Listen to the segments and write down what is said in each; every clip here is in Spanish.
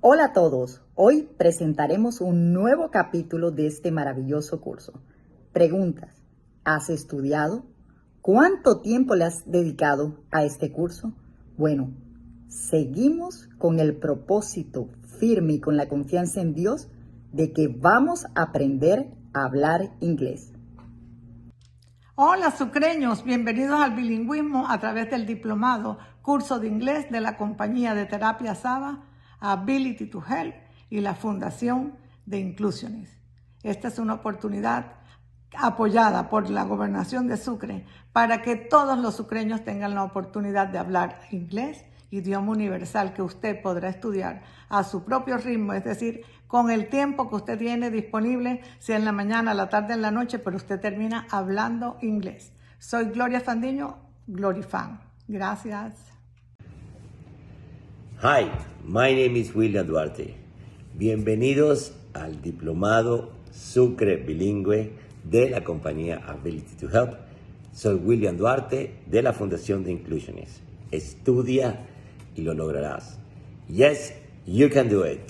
Hola a todos, hoy presentaremos un nuevo capítulo de este maravilloso curso. Preguntas, ¿has estudiado? ¿Cuánto tiempo le has dedicado a este curso? Bueno, seguimos con el propósito firme y con la confianza en Dios de que vamos a aprender a hablar inglés. Hola sucreños, bienvenidos al bilingüismo a través del diplomado Curso de Inglés de la compañía de terapia Saba, Ability to Help y la Fundación de Inclusiones. Esta es una oportunidad apoyada por la Gobernación de Sucre para que todos los sucreños tengan la oportunidad de hablar inglés, idioma universal que usted podrá estudiar a su propio ritmo, es decir, con el tiempo que usted tiene disponible, sea en la mañana, la tarde, en la noche, pero usted termina hablando inglés. Soy Gloria Fandiño, Glorifan. Gracias. Hi, my name is William Duarte. Bienvenidos al diplomado Sucre Bilingüe de la compañía Ability to Help. Soy William Duarte de la Fundación de Inclusiones. Estudia y lo lograrás. Yes, you can do it.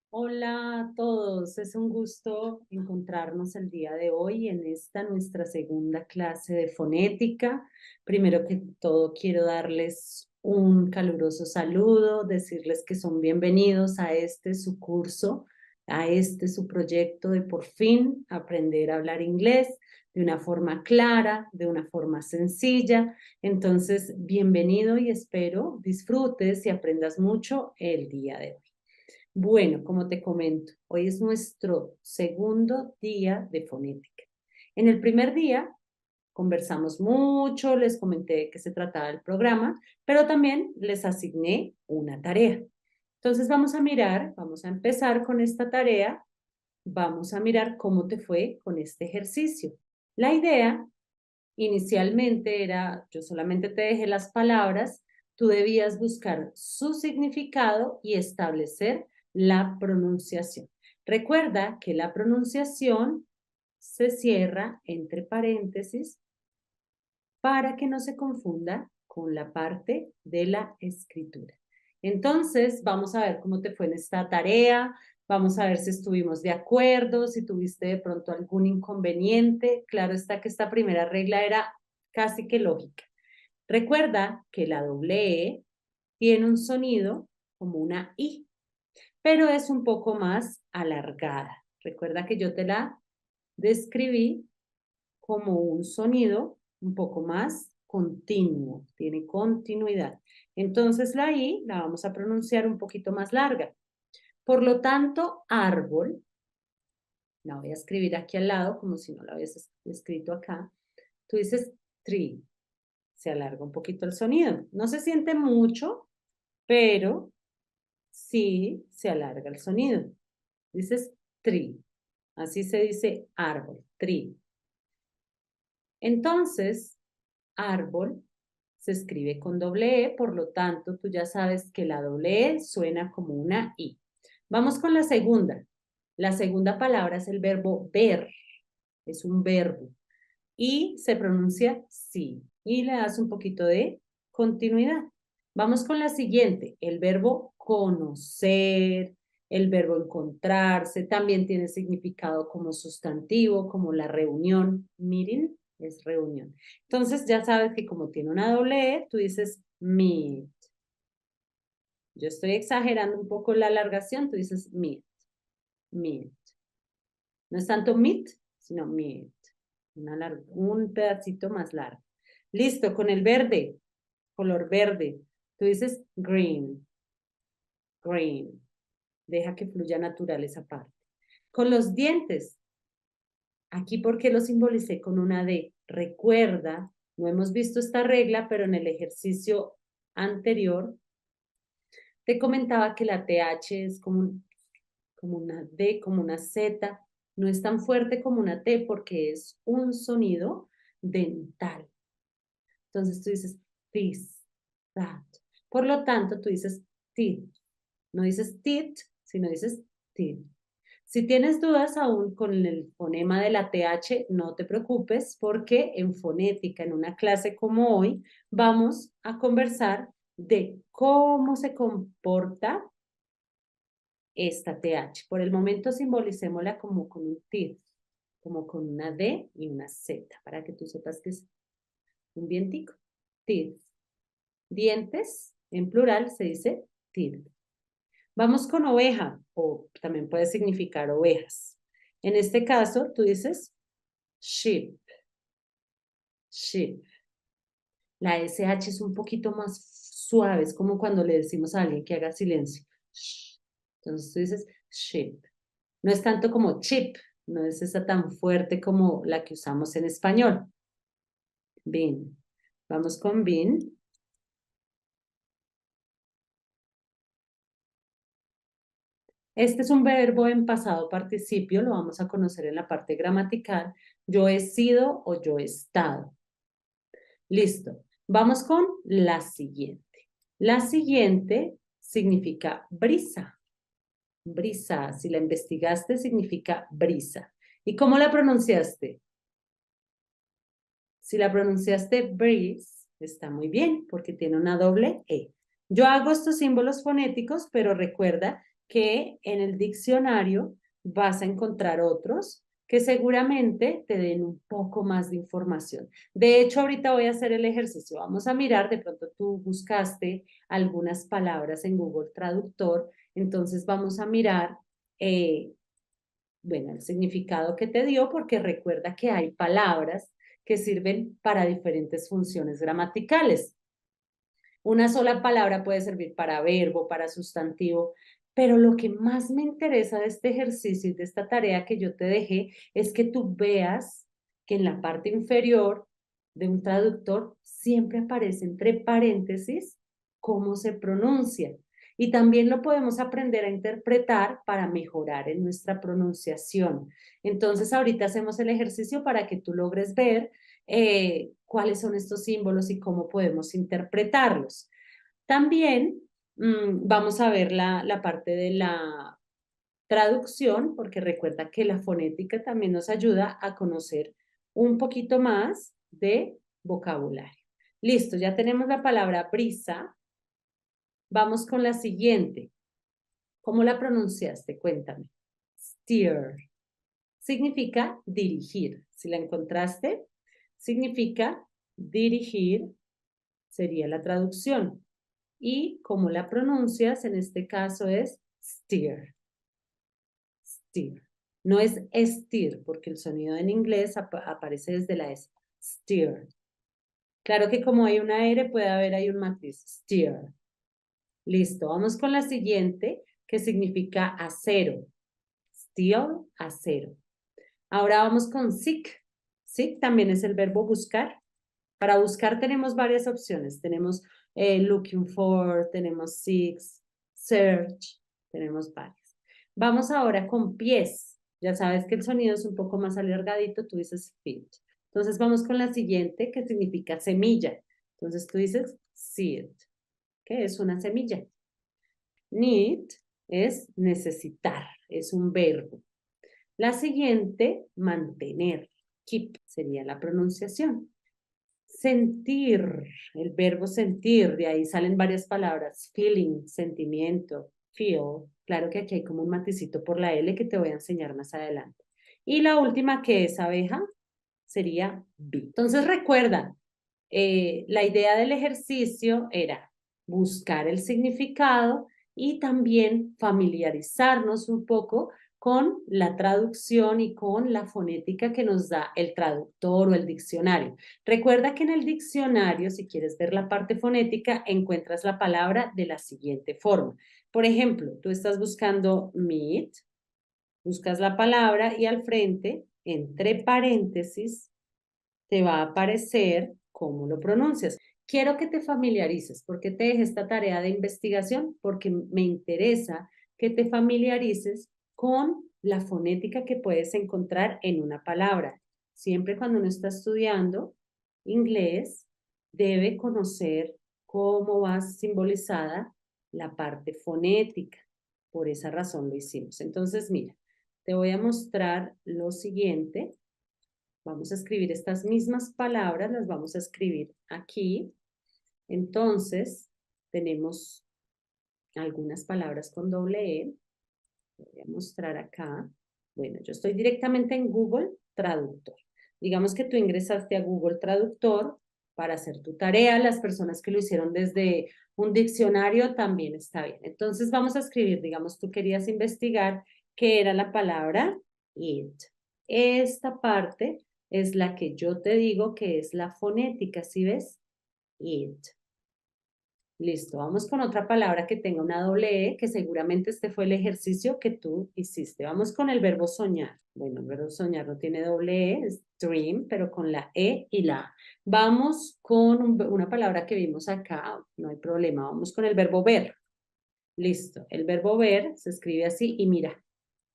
Hola a todos, es un gusto encontrarnos el día de hoy en esta nuestra segunda clase de fonética. Primero que todo quiero darles un caluroso saludo, decirles que son bienvenidos a este su curso, a este su proyecto de por fin aprender a hablar inglés de una forma clara, de una forma sencilla. Entonces, bienvenido y espero disfrutes y aprendas mucho el día de hoy. Bueno, como te comento, hoy es nuestro segundo día de fonética. En el primer día conversamos mucho, les comenté de qué se trataba el programa, pero también les asigné una tarea. Entonces vamos a empezar con esta tarea, vamos a mirar cómo te fue con este ejercicio. La idea inicialmente era, yo solamente te dejé las palabras, tú debías buscar su significado y establecer la pronunciación. Recuerda que la pronunciación se cierra entre paréntesis para que no se confunda con la parte de la escritura. Entonces, vamos a ver cómo te fue en esta tarea, vamos a ver si estuvimos de acuerdo, si tuviste de pronto algún inconveniente. Claro está que esta primera regla era casi que lógica. Recuerda que la doble E tiene un sonido como una I, pero es un poco más alargada. Recuerda que yo te la describí como un sonido un poco más continuo, tiene continuidad. Entonces la I la vamos a pronunciar un poquito más larga. Por lo tanto, árbol, la voy a escribir aquí al lado como si no la hubieses escrito acá. Tú dices tree, se alarga un poquito el sonido. No se siente mucho, pero sí se alarga el sonido. Dices tree, así se dice árbol, tree. Entonces, árbol se escribe con doble E, por lo tanto, tú ya sabes que la doble E suena como una I. Vamos con la segunda. La segunda palabra es el verbo ver, es un verbo, y se pronuncia sí, y le das un poquito de continuidad. Vamos con la siguiente, el verbo conocer, el verbo encontrarse, también tiene significado como sustantivo, como la reunión, meeting es reunión. Entonces ya sabes que como tiene una doble E, tú dices meet. Yo estoy exagerando un poco la alargación, tú dices meet, meet. No es tanto meet, sino meet. Un pedacito más largo. Listo, con el verde, color verde. Tú dices green, green. Deja que fluya natural esa parte. Con los dientes, aquí porque lo simbolicé con una D. Recuerda, no hemos visto esta regla, pero en el ejercicio anterior te comentaba que la TH es como una D, como una Z. No es tan fuerte como una T porque es un sonido dental. Entonces tú dices this, that. Por lo tanto, tú dices teeth. No dices teeth, sino dices teeth. Si tienes dudas aún con el fonema de la TH, no te preocupes porque en fonética, en una clase como hoy, vamos a conversar de cómo se comporta esta TH. Por el momento simbolicémosla como con un teeth, como con una D y una Z, para que tú sepas que es un vientico. Teeth. Dientes, en plural se dice teeth. Vamos con oveja, o también puede significar ovejas. En este caso, tú dices sheep. Sheep. La SH es un poquito más suave, es como cuando le decimos a alguien que haga silencio. Shh. Entonces tú dices sheep. No es tanto como chip, no es esa tan fuerte como la que usamos en español. Bean. Vamos con bean. Este es un verbo en pasado participio, lo vamos a conocer en la parte gramatical. Yo he sido o yo he estado. Listo. Vamos con la siguiente. La siguiente significa brisa. Brisa, si la investigaste, significa brisa. ¿Y cómo la pronunciaste? Si la pronunciaste breeze, está muy bien, porque tiene una doble E. Yo hago estos símbolos fonéticos, pero recuerda que en el diccionario vas a encontrar otros que seguramente te den un poco más de información. De hecho, ahorita voy a hacer el ejercicio. Vamos a mirar, de pronto tú buscaste algunas palabras en Google Traductor, entonces vamos a mirar, bueno, el significado que te dio, porque recuerda que hay palabras que sirven para diferentes funciones gramaticales. Una sola palabra puede servir para verbo, para sustantivo, pero lo que más me interesa de este ejercicio y de esta tarea que yo te dejé es que tú veas que en la parte inferior de un traductor siempre aparece entre paréntesis cómo se pronuncia. Y también lo podemos aprender a interpretar para mejorar en nuestra pronunciación. Entonces, ahorita hacemos el ejercicio para que tú logres ver cuáles son estos símbolos y cómo podemos interpretarlos. También vamos a ver la parte de la traducción, porque recuerda que la fonética también nos ayuda a conocer un poquito más de vocabulario. Listo, ya tenemos la palabra brisa. Vamos con la siguiente. ¿Cómo la pronunciaste? Cuéntame. Steer. Significa dirigir. Si la encontraste, significa dirigir, sería la traducción. Y como la pronuncias, en este caso es steer. Steer. No es steer, porque el sonido en inglés aparece desde la S. Steer. Claro que como hay una R, puede haber ahí un matiz. Steer. Listo, vamos con la siguiente, que significa acero. Steel, acero. Ahora vamos con seek. Seek también es el verbo buscar. Para buscar tenemos varias opciones. Tenemos looking for, tenemos seek, search, tenemos varias. Vamos ahora con pies. Ya sabes que el sonido es un poco más alargadito, tú dices feet. Entonces vamos con la siguiente, que significa semilla. Entonces tú dices seed, que es una semilla. Need es necesitar, es un verbo. La siguiente, mantener. Keep sería la pronunciación. Sentir, el verbo sentir, de ahí salen varias palabras. Feeling, sentimiento, feel. Claro que aquí hay como un maticito por la L que te voy a enseñar más adelante. Y la última, que es abeja, sería be. Entonces recuerda, la idea del ejercicio era buscar el significado y también familiarizarnos un poco con la traducción y con la fonética que nos da el traductor o el diccionario. Recuerda que en el diccionario, si quieres ver la parte fonética, encuentras la palabra de la siguiente forma. Por ejemplo, tú estás buscando meat, buscas la palabra y al frente, entre paréntesis, te va a aparecer cómo lo pronuncias. Quiero que te familiarices. ¿Por qué te dejé esta tarea de investigación? Porque me interesa que te familiarices con la fonética que puedes encontrar en una palabra. Siempre cuando uno está estudiando inglés, debe conocer cómo va simbolizada la parte fonética. Por esa razón lo hicimos. Entonces, mira, te voy a mostrar lo siguiente. Vamos a escribir estas mismas palabras, las vamos a escribir aquí. Entonces, tenemos algunas palabras con doble E. Voy a mostrar acá. Bueno, yo estoy directamente en Google Traductor. Digamos que tú ingresaste a Google Traductor para hacer tu tarea. Las personas que lo hicieron desde un diccionario también está bien. Entonces vamos a escribir, digamos, tú querías investigar qué era la palabra it. Esta parte es la que yo te digo que es la fonética, ¿sí ves? It. Listo, vamos con otra palabra que tenga una doble E, que seguramente este fue el ejercicio que tú hiciste. Vamos con el verbo soñar. Bueno, el verbo soñar no tiene doble E, es dream, pero con la E y la A. Vamos con una palabra que vimos acá, no hay problema. Vamos con el verbo ver. Listo, el verbo ver se escribe así y mira,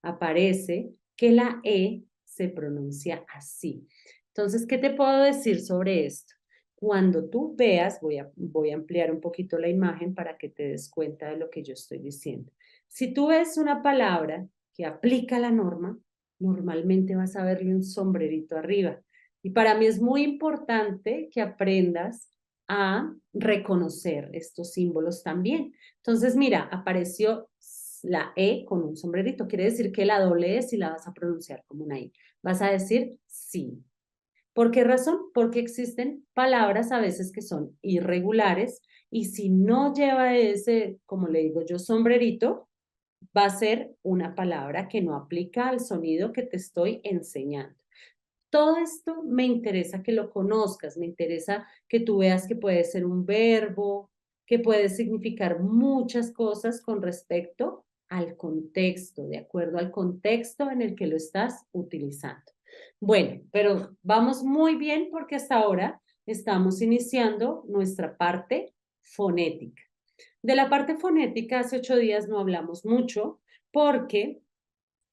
aparece que la E se pronuncia así. Entonces, ¿qué te puedo decir sobre esto? Cuando tú veas, voy a ampliar un poquito la imagen para que te des cuenta de lo que yo estoy diciendo. Si tú ves una palabra que aplica la norma, normalmente vas a verle un sombrerito arriba. Y para mí es muy importante que aprendas a reconocer estos símbolos también. Entonces, mira, apareció la E con un sombrerito. Quiere decir que la doble E sí la vas a pronunciar como una I. Vas a decir sí. ¿Por qué razón? Porque existen palabras a veces que son irregulares y si no lleva ese, como le digo yo, sombrerito, va a ser una palabra que no aplica al sonido que te estoy enseñando. Todo esto me interesa que lo conozcas, me interesa que tú veas que puede ser un verbo, que puede significar muchas cosas con respecto al contexto, de acuerdo al contexto en el que lo estás utilizando. Bueno, pero vamos muy bien porque hasta ahora estamos iniciando nuestra parte fonética. De la parte fonética, hace 8 días no hablamos mucho porque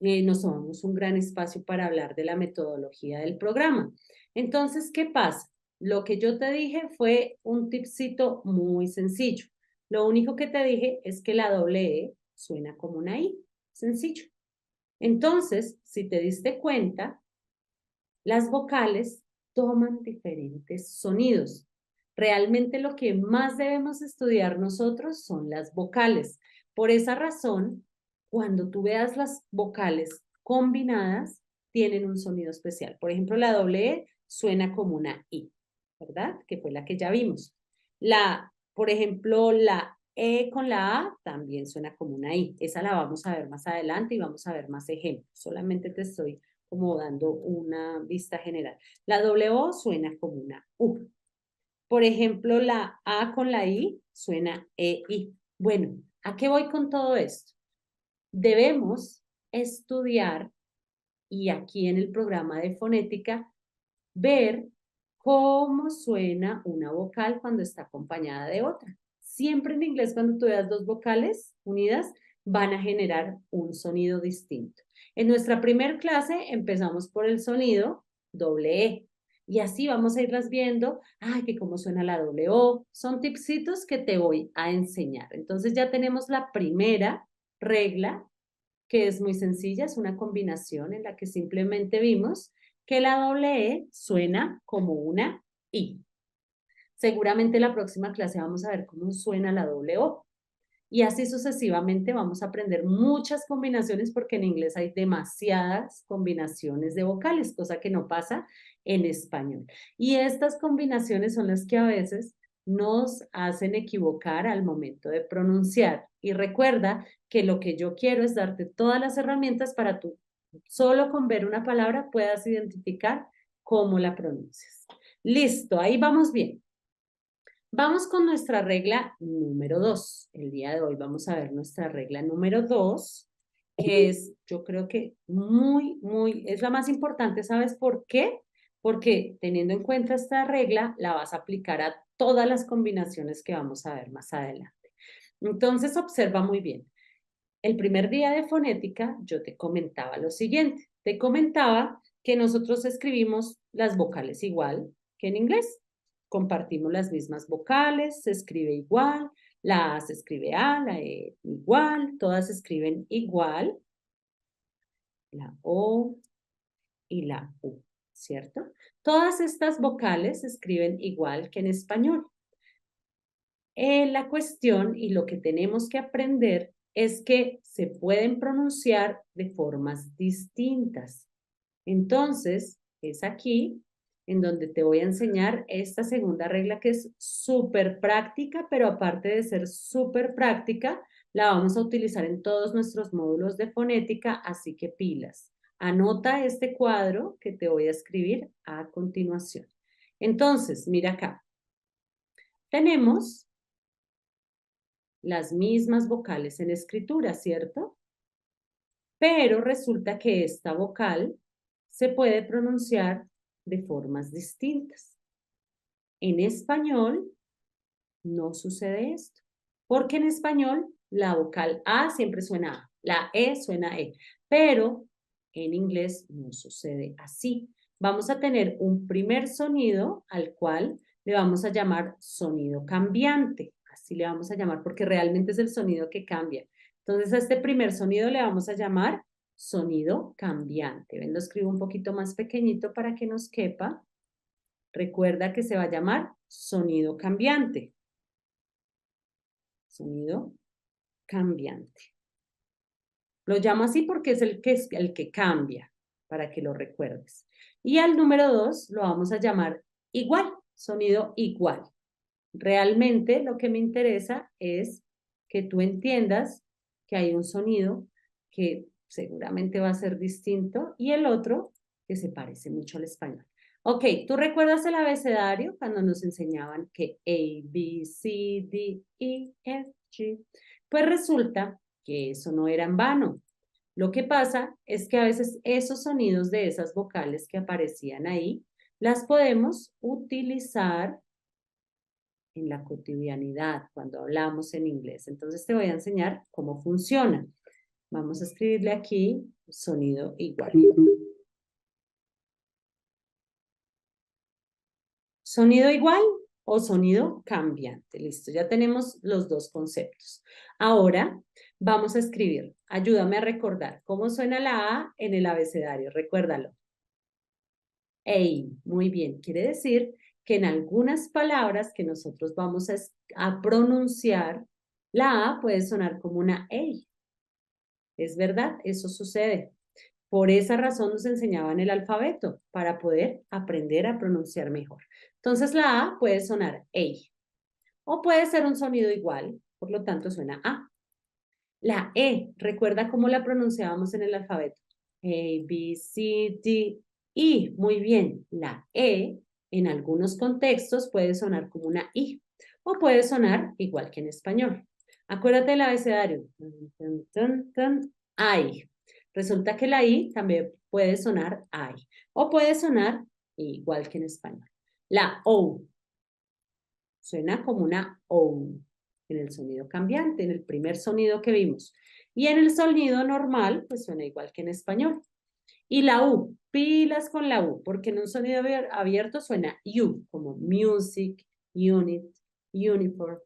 nos tomamos un gran espacio para hablar de la metodología del programa. Entonces, ¿qué pasa? Lo que yo te dije fue un tipcito muy sencillo. Lo único que te dije es que la doble E suena como una I. Sencillo. Entonces, si te diste cuenta, las vocales toman diferentes sonidos. Realmente lo que más debemos estudiar nosotros son las vocales. Por esa razón, cuando tú veas las vocales combinadas, tienen un sonido especial. Por ejemplo, la doble E suena como una I, ¿verdad? Que fue la que ya vimos. Por ejemplo, la E con la A también suena como una I. Esa la vamos a ver más adelante y vamos a ver más ejemplos. Solamente te estoy como dando una vista general. La W suena como una U. Por ejemplo, la A con la I suena EI. Bueno, ¿a qué voy con todo esto? Debemos estudiar, y aquí en el programa de fonética, ver cómo suena una vocal cuando está acompañada de otra. Siempre en inglés, cuando tú veas dos vocales unidas, van a generar un sonido distinto. En nuestra primer clase empezamos por el sonido doble E. Y así vamos a irlas viendo, ay, que cómo suena la doble O. Son tipsitos que te voy a enseñar. Entonces ya tenemos la primera regla, que es muy sencilla, es una combinación en la que simplemente vimos que la doble E suena como una I. Seguramente la próxima clase vamos a ver cómo suena la doble O. Y así sucesivamente vamos a aprender muchas combinaciones porque en inglés hay demasiadas combinaciones de vocales, cosa que no pasa en español. Y estas combinaciones son las que a veces nos hacen equivocar al momento de pronunciar. Y recuerda que lo que yo quiero es darte todas las herramientas para tú, solo con ver una palabra, puedas identificar cómo la pronuncias. Listo, ahí vamos bien. Vamos con nuestra regla número 2. El día de hoy vamos a ver nuestra regla número 2, que es, yo creo que es la más importante. ¿Sabes por qué? Porque teniendo en cuenta esta regla, la vas a aplicar a todas las combinaciones que vamos a ver más adelante. Entonces, observa muy bien. El primer día de fonética, yo te comentaba lo siguiente. Te comentaba que nosotros escribimos las vocales igual que en inglés. Compartimos las mismas vocales, se escribe igual, la A se escribe A, la E igual, todas se escriben igual, la O y la U, ¿cierto? Todas estas vocales se escriben igual que en español. La cuestión y lo que tenemos que aprender es que se pueden pronunciar de formas distintas. Entonces, es aquí en donde te voy a enseñar esta segunda regla que es súper práctica, pero aparte de ser súper práctica, la vamos a utilizar en todos nuestros módulos de fonética, así que pilas. Anota este cuadro que te voy a escribir a continuación. Entonces, mira acá. Tenemos las mismas vocales en escritura, ¿cierto? Pero resulta que esta vocal se puede pronunciar de formas distintas. En español no sucede esto, porque en español la vocal A siempre suena A, la E suena E, pero en inglés no sucede así. Vamos a tener un primer sonido al cual le vamos a llamar sonido cambiante, así le vamos a llamar porque realmente es el sonido que cambia. Entonces a este primer sonido le vamos a llamar sonido cambiante. Ven, lo escribo un poquito más pequeñito para que nos quepa. Recuerda que se va a llamar sonido cambiante. Sonido cambiante. Lo llamo así porque es el que cambia, para que lo recuerdes. Y al número 2 lo vamos a llamar igual, sonido igual. Realmente lo que me interesa es que tú entiendas que hay un sonido que seguramente va a ser distinto y el otro que se parece mucho al español. Ok, ¿tú recuerdas el abecedario cuando nos enseñaban que A, B, C, D, E, F, G? Pues resulta que eso no era en vano. Lo que pasa es que a veces esos sonidos de esas vocales que aparecían ahí, las podemos utilizar en la cotidianidad cuando hablamos en inglés. Entonces te voy a enseñar cómo funciona. Vamos a escribirle aquí sonido igual. Sonido igual o sonido cambiante. Listo, ya tenemos los dos conceptos. Ahora vamos a escribir. Ayúdame a recordar cómo suena la A en el abecedario. Recuérdalo. Ey, muy bien. Quiere decir que en algunas palabras que nosotros vamos a pronunciar, la A puede sonar como una ey. Es verdad, eso sucede. Por esa razón nos enseñaban el alfabeto, para poder aprender a pronunciar mejor. Entonces la A puede sonar ey, o puede ser un sonido igual, por lo tanto suena A. La E, ¿recuerda cómo la pronunciábamos en el alfabeto? A, B, C, D, E. Muy bien, la E en algunos contextos puede sonar como una I, o puede sonar igual que en español. Acuérdate del abecedario. I. Resulta que la I también puede sonar I, o puede sonar igual que en español. La O suena como una O en el sonido cambiante, en el primer sonido que vimos. Y en el sonido normal, pues suena igual que en español. Y la U, pilas con la U, porque en un sonido abierto suena U, como music, unit, uniform.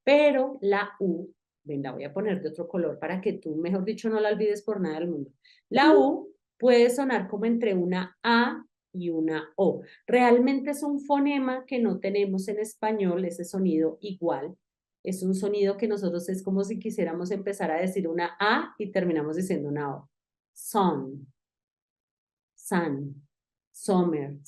Pero la U, ven, la voy a poner de otro color para que tú, mejor dicho, no la olvides por nada del mundo. La U puede sonar como entre una A y una O. Realmente es un fonema que no tenemos en español, ese sonido igual. Es un sonido que nosotros es como si quisiéramos empezar a decir una A y terminamos diciendo una O. Sun, sun, summer.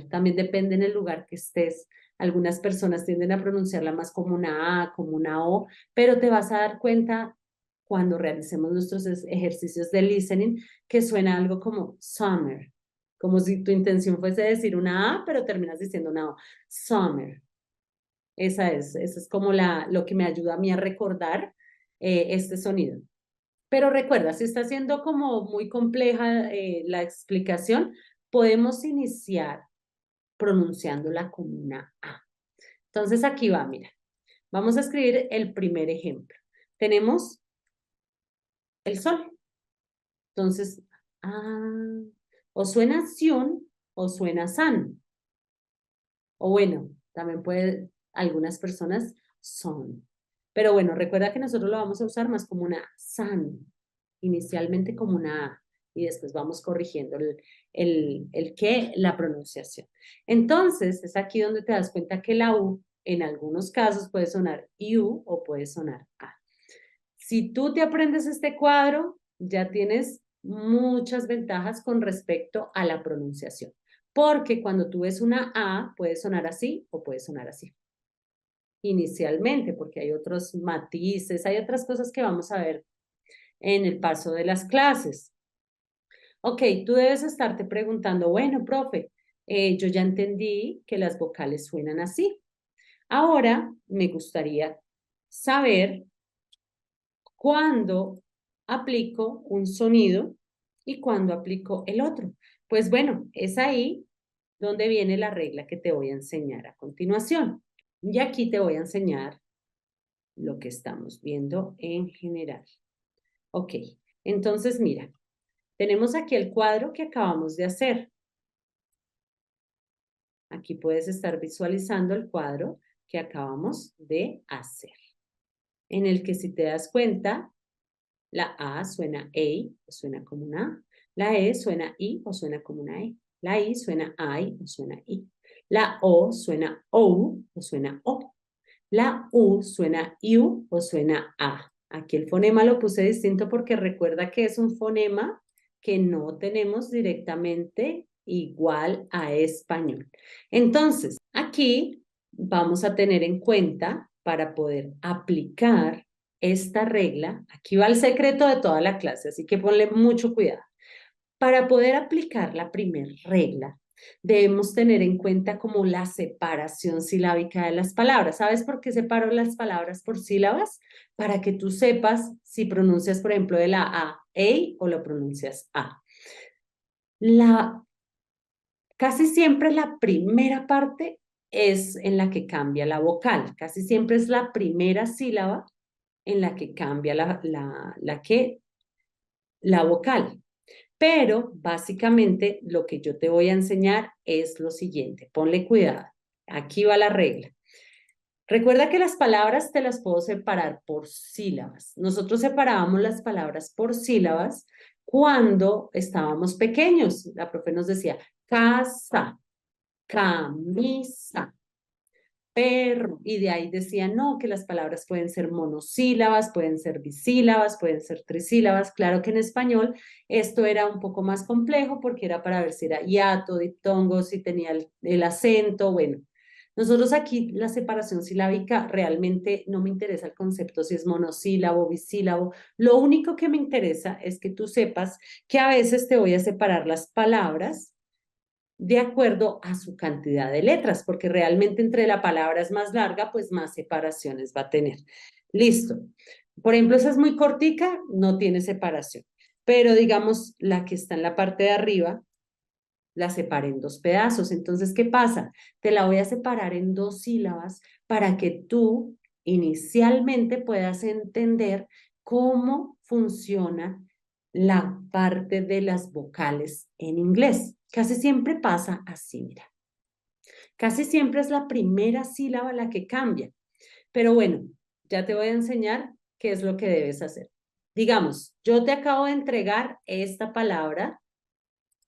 También depende en el lugar que estés. Algunas personas tienden a pronunciarla más como una A, como una O, pero te vas a dar cuenta cuando realicemos nuestros ejercicios de listening que suena algo como summer, como si tu intención fuese decir una A, pero terminas diciendo una O. Summer. Esa es como lo que me ayuda a mí a recordar este sonido. Pero recuerda, si está siendo como muy compleja la explicación, podemos iniciar pronunciándola como una A. Entonces aquí va, mira. Vamos a escribir el primer ejemplo. Tenemos el sol. Entonces, o suena Sion o suena San. O bueno, también puede algunas personas son. Pero bueno, recuerda que nosotros lo vamos a usar más como una San, inicialmente como una A, y después vamos corrigiendo la pronunciación. Entonces, es aquí donde te das cuenta que la U en algunos casos puede sonar U o puede sonar A. Si tú te aprendes este cuadro, ya tienes muchas ventajas con respecto a la pronunciación. Porque cuando tú ves una A, puede sonar así o puede sonar así. Inicialmente, porque hay otros matices, hay otras cosas que vamos a ver en el paso de las clases. Ok, tú debes estarte preguntando, bueno, profe, yo ya entendí que las vocales suenan así. Ahora me gustaría saber cuándo aplico un sonido y cuándo aplico el otro. Pues bueno, es ahí donde viene la regla que te voy a enseñar a continuación. Y aquí te voy a enseñar lo que estamos viendo en general. Ok, entonces mira, tenemos aquí el cuadro que acabamos de hacer. Aquí puedes estar visualizando el cuadro que acabamos de hacer, en el que si te das cuenta, la A suena EI o suena como una A, la E suena I o suena como una E, la I suena AI o suena I, la O suena OU o suena O, la U suena IU o suena A. Aquí el fonema lo puse distinto porque recuerda que es un fonema que no tenemos directamente igual a español. Entonces, aquí vamos a tener en cuenta para poder aplicar esta regla. Aquí va el secreto de toda la clase, así que ponle mucho cuidado. Para poder aplicar la primera regla, debemos tener en cuenta como la separación silábica de las palabras. ¿Sabes por qué separo las palabras por sílabas? Para que tú sepas si pronuncias, por ejemplo, de la A, EI o lo pronuncias A. Casi siempre la primera parte es en la que cambia la vocal. Casi siempre es la primera sílaba en la que cambia la vocal. Pero básicamente lo que yo te voy a enseñar es lo siguiente. Ponle cuidado. Aquí va la regla. Recuerda que las palabras te las puedo separar por sílabas. Nosotros separábamos las palabras por sílabas cuando estábamos pequeños. La profe nos decía casa, camisa, perro, y de ahí decían, no, que las palabras pueden ser monosílabas, pueden ser bisílabas, pueden ser trisílabas. Claro que en español esto era un poco más complejo porque era para ver si era hiato, diptongo, si tenía el acento, bueno. Nosotros aquí la separación silábica realmente no me interesa el concepto si es monosílabo, bisílabo. Lo único que me interesa es que tú sepas que a veces te voy a separar las palabras de acuerdo a su cantidad de letras, porque realmente entre la palabra es más larga, pues más separaciones va a tener. Listo. Por ejemplo, esa es muy cortica, no tiene separación. Pero digamos, la que está en la parte de arriba, la separé en dos pedazos. Entonces, ¿qué pasa? Te la voy a separar en dos sílabas para que tú inicialmente puedas entender cómo funciona la parte de las vocales en inglés. Casi siempre pasa así, mira. Casi siempre es la primera sílaba la que cambia. Pero bueno, ya te voy a enseñar qué es lo que debes hacer. Digamos, yo te acabo de entregar esta palabra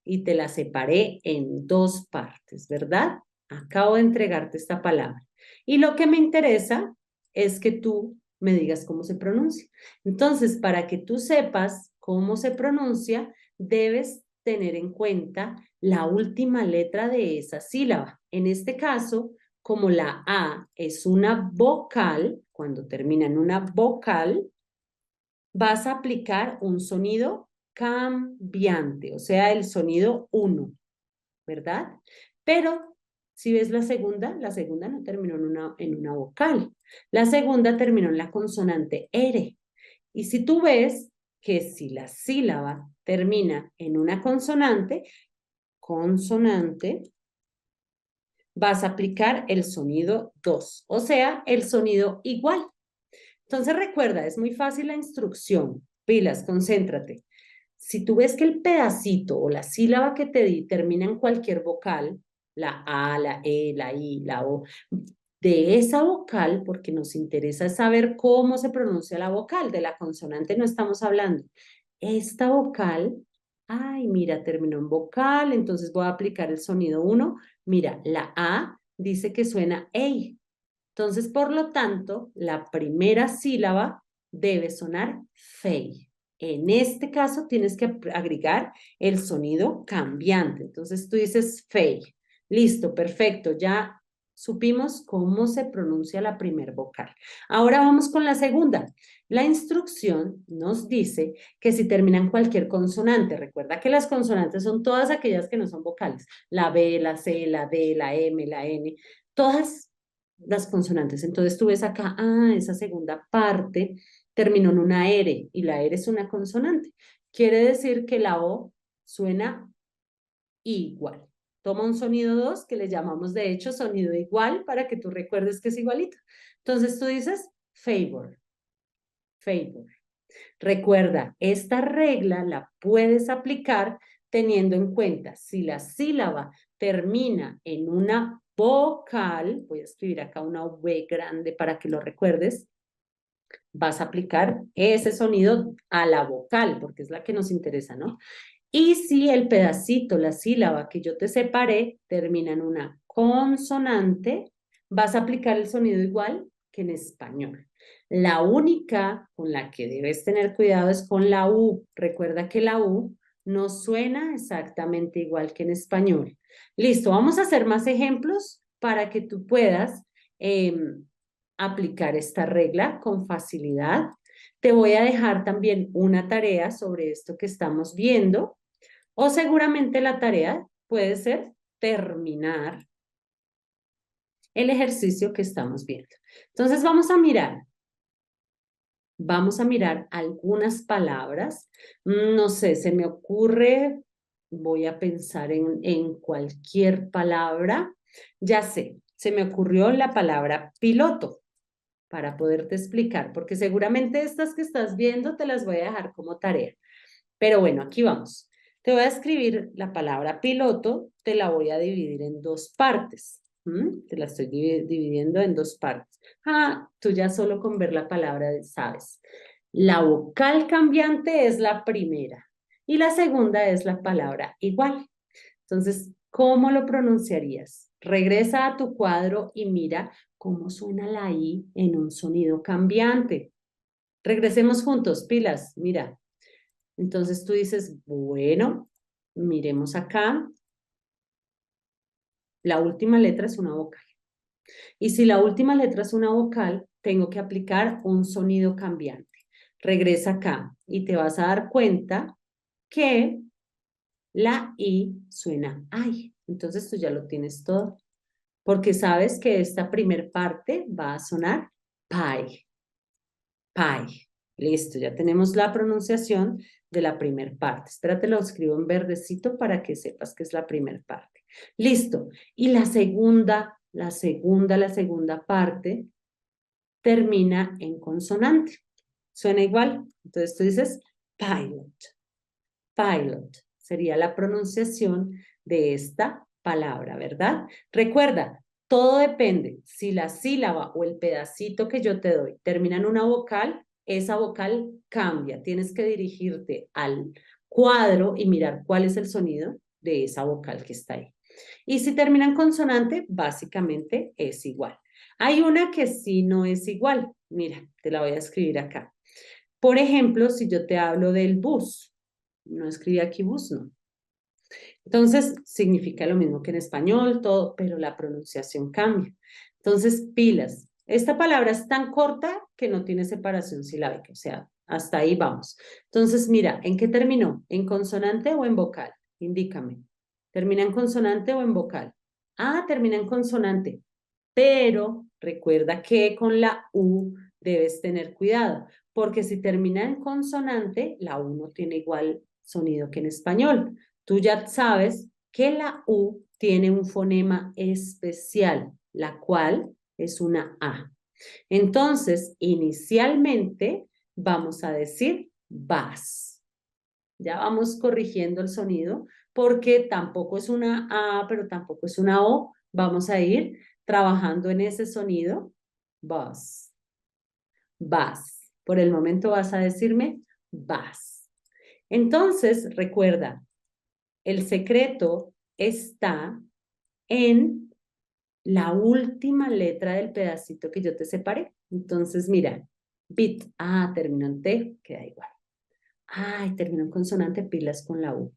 y te la separé en dos partes, ¿verdad? Acabo de entregarte esta palabra. Y lo que me interesa es que tú me digas cómo se pronuncia. Entonces, para que tú sepas cómo se pronuncia, debes tener en cuenta la última letra de esa sílaba. En este caso, como la A es una vocal, cuando termina en una vocal, vas a aplicar un sonido cambiante, o sea, el sonido 1, ¿verdad? Pero si ves la segunda no terminó en una vocal. La segunda terminó en la consonante R. Y si tú ves que si la sílaba termina en una consonante, vas a aplicar el sonido 2, o sea, el sonido igual. Entonces recuerda, es muy fácil la instrucción. Pilas, concéntrate. Si tú ves que el pedacito o la sílaba que te di termina en cualquier vocal, la A, la E, la I, la O, de esa vocal, porque nos interesa saber cómo se pronuncia la vocal, de la consonante no estamos hablando. Esta vocal, ay, mira, terminó en vocal, entonces voy a aplicar el sonido 1. Mira, la A dice que suena EI. Entonces, por lo tanto, la primera sílaba debe sonar fey. En este caso tienes que agregar el sonido cambiante. Entonces tú dices fey. Listo, perfecto. Ya supimos cómo se pronuncia la primer vocal. Ahora vamos con la segunda. La instrucción nos dice que si terminan cualquier consonante, recuerda que las consonantes son todas aquellas que no son vocales. La B, la C, la D, la M, la N, todas las consonantes. Entonces tú ves acá, esa segunda parte terminó en una R y la R es una consonante. Quiere decir que la O suena igual. Toma un sonido 2 que le llamamos de hecho sonido igual para que tú recuerdes que es igualito. Entonces tú dices favor, favor. Recuerda, esta regla la puedes aplicar teniendo en cuenta si la sílaba termina en una vocal, voy a escribir acá una V grande para que lo recuerdes, vas a aplicar ese sonido a la vocal, porque es la que nos interesa, ¿no? Y si el pedacito, la sílaba que yo te separé, termina en una consonante, vas a aplicar el sonido igual que en español. La única con la que debes tener cuidado es con la U. Recuerda que la U no suena exactamente igual que en español. Listo, vamos a hacer más ejemplos para que tú puedas aplicar esta regla con facilidad. Te voy a dejar también una tarea sobre esto que estamos viendo, o seguramente la tarea puede ser terminar el ejercicio que estamos viendo. Entonces vamos a mirar algunas palabras. No sé, se me ocurre, voy a pensar en cualquier palabra. Ya sé, se me ocurrió la palabra piloto para poderte explicar, porque seguramente estas que estás viendo te las voy a dejar como tarea. Pero bueno, aquí vamos. Te voy a escribir la palabra piloto, te la voy a dividir en dos partes. Te la estoy dividiendo en dos partes. Tú ya solo con ver la palabra sabes. La vocal cambiante es la primera y la segunda es la palabra igual. Entonces, ¿cómo lo pronunciarías? Regresa a tu cuadro y mira cómo suena la I en un sonido cambiante. Regresemos juntos, pilas, mira. Entonces tú dices, bueno, miremos acá. La última letra es una vocal. Y si la última letra es una vocal, tengo que aplicar un sonido cambiante. Regresa acá y te vas a dar cuenta que la I suena ay. Entonces tú ya lo tienes todo. Porque sabes que esta primer parte va a sonar pie. Pie. Listo, ya tenemos la pronunciación de la primera parte. Espérate, lo escribo en verdecito para que sepas que es la primera parte. Listo. Y la segunda parte termina en consonante. Suena igual. Entonces tú dices pilot. Pilot sería la pronunciación de esta palabra, ¿verdad? Recuerda, todo depende. Si la sílaba o el pedacito que yo te doy termina en una vocal, esa vocal cambia. Tienes que dirigirte al cuadro y mirar cuál es el sonido de esa vocal que está ahí. Y si termina en consonante, básicamente es igual. Hay una que sí no es igual. Mira, te la voy a escribir acá. Por ejemplo, si yo te hablo del bus, no escribí aquí bus, no. Entonces, significa lo mismo que en español, todo, pero la pronunciación cambia. Entonces, pilas. Esta palabra es tan corta que no tiene separación silábica, o sea, hasta ahí vamos. Entonces, mira, ¿en qué terminó? ¿En consonante o en vocal? Indícame. ¿Termina en consonante o en vocal? Termina en consonante, pero recuerda que con la U debes tener cuidado, porque si termina en consonante, la U no tiene igual sonido que en español. Tú ya sabes que la U tiene un fonema especial, la cual es una A. Entonces, inicialmente vamos a decir vas. Ya vamos corrigiendo el sonido porque tampoco es una A, pero tampoco es una O. Vamos a ir trabajando en ese sonido. Vas. Vas. Por el momento vas a decirme vas. Entonces, recuerda, el secreto está en la última letra del pedacito que yo te separé. Entonces, mira, Bit, ah, terminó en T, queda igual. Ay, terminó en consonante, pilas con la U.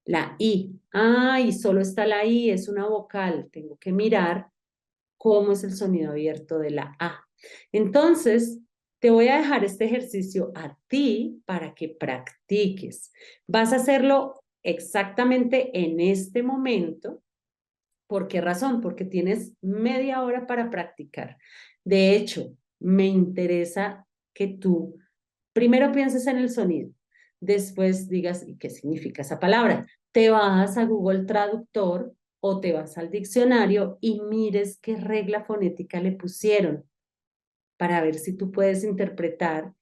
La I, ay, solo está la I, es una vocal. Tengo que mirar cómo es el sonido abierto de la A. Entonces, te voy a dejar este ejercicio a ti para que practiques. Vas a hacerlo exactamente en este momento. ¿Por qué razón? Porque tienes media hora para practicar. De hecho, me interesa que tú primero pienses en el sonido, después digas, ¿y qué significa esa palabra? Te vas a Google Traductor o te vas al diccionario y mires qué regla fonética le pusieron para ver si tú puedes interpretar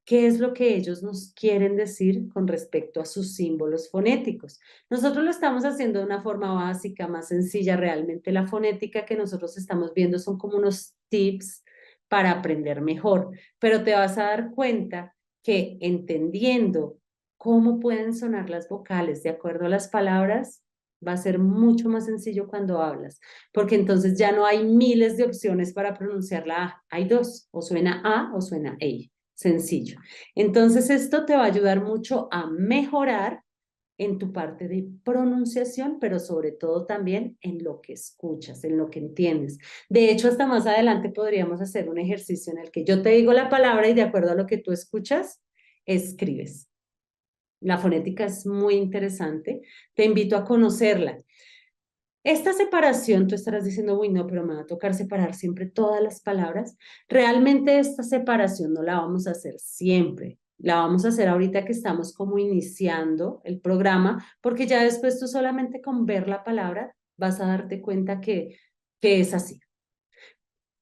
qué es lo que ellos nos quieren decir con respecto a sus símbolos fonéticos. Nosotros lo estamos haciendo de una forma básica, más sencilla. Realmente la fonética que nosotros estamos viendo son como unos tips para aprender mejor, pero te vas a dar cuenta que entendiendo cómo pueden sonar las vocales de acuerdo a las palabras, va a ser mucho más sencillo cuando hablas, porque entonces ya no hay miles de opciones para pronunciar la A, hay dos, o suena A o suena E, sencillo. Entonces esto te va a ayudar mucho a mejorar en tu parte de pronunciación, pero sobre todo también en lo que escuchas, en lo que entiendes. De hecho, hasta más adelante podríamos hacer un ejercicio en el que yo te digo la palabra y de acuerdo a lo que tú escuchas, escribes. La fonética es muy interesante, te invito a conocerla. Esta separación, tú estarás diciendo, uy, no, pero me va a tocar separar siempre todas las palabras. Realmente esta separación no la vamos a hacer siempre. La vamos a hacer ahorita que estamos como iniciando el programa, porque ya después tú solamente con ver la palabra vas a darte cuenta que es así.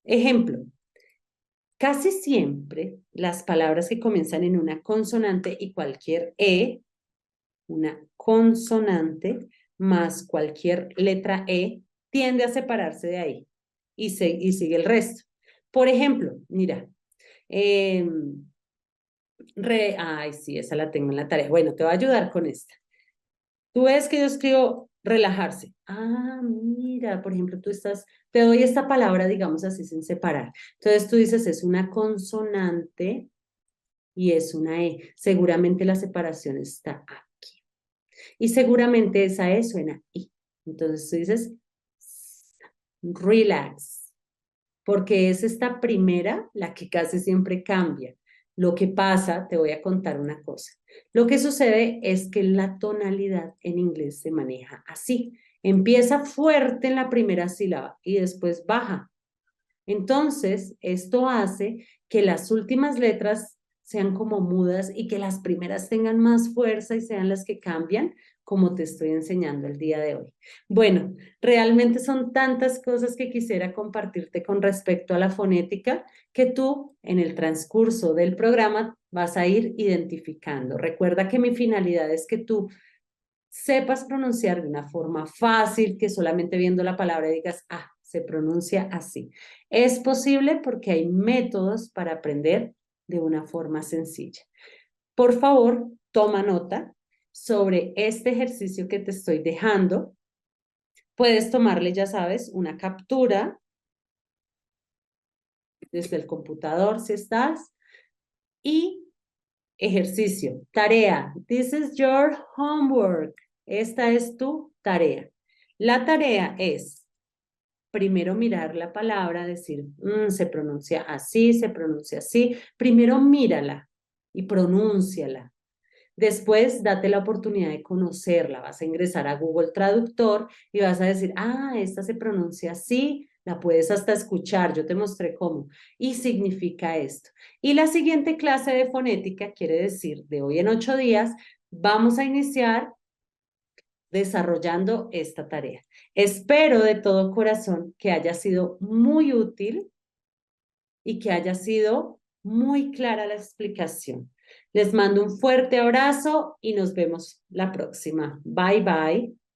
Ejemplo, casi siempre las palabras que comienzan en una consonante y cualquier una consonante más cualquier letra E, tiende a separarse de ahí y sigue el resto. Por ejemplo, mira, eh, ay, sí, esa la tengo en la tarea. Bueno, te voy a ayudar con esta. Tú ves que yo escribo relajarse. Ah, mira, por ejemplo, te doy esta palabra, digamos así, sin separar. Entonces tú dices, es una consonante y es una E. Seguramente la separación está aquí. Y seguramente esa E suena I. Entonces tú dices, relax, porque es esta primera la que casi siempre cambia. Lo que pasa, te voy a contar una cosa. Lo que sucede es que la tonalidad en inglés se maneja así. Empieza fuerte en la primera sílaba y después baja. Entonces, esto hace que las últimas letras sean como mudas y que las primeras tengan más fuerza y sean las que cambian, como te estoy enseñando el día de hoy. Bueno, realmente son tantas cosas que quisiera compartirte con respecto a la fonética que tú en el transcurso del programa vas a ir identificando. Recuerda que mi finalidad es que tú sepas pronunciar de una forma fácil, que solamente viendo la palabra digas, ah, se pronuncia así. Es posible porque hay métodos para aprender de una forma sencilla. Por favor, toma nota sobre este ejercicio que te estoy dejando. Puedes tomarle, ya sabes, una captura desde el computador si estás. Y ejercicio, tarea. This is your homework. Esta es tu tarea. La tarea es primero mirar la palabra, decir, se pronuncia así, se pronuncia así. Primero mírala y pronúnciala. Después, date la oportunidad de conocerla. Vas a ingresar a Google Traductor y vas a decir, ah, esta se pronuncia así, la puedes hasta escuchar, yo te mostré cómo. Y significa esto. Y la siguiente clase de fonética quiere decir, de hoy en 8 días, vamos a iniciar desarrollando esta tarea. Espero de todo corazón que haya sido muy útil y que haya sido muy clara la explicación. Les mando un fuerte abrazo y nos vemos la próxima. Bye, bye.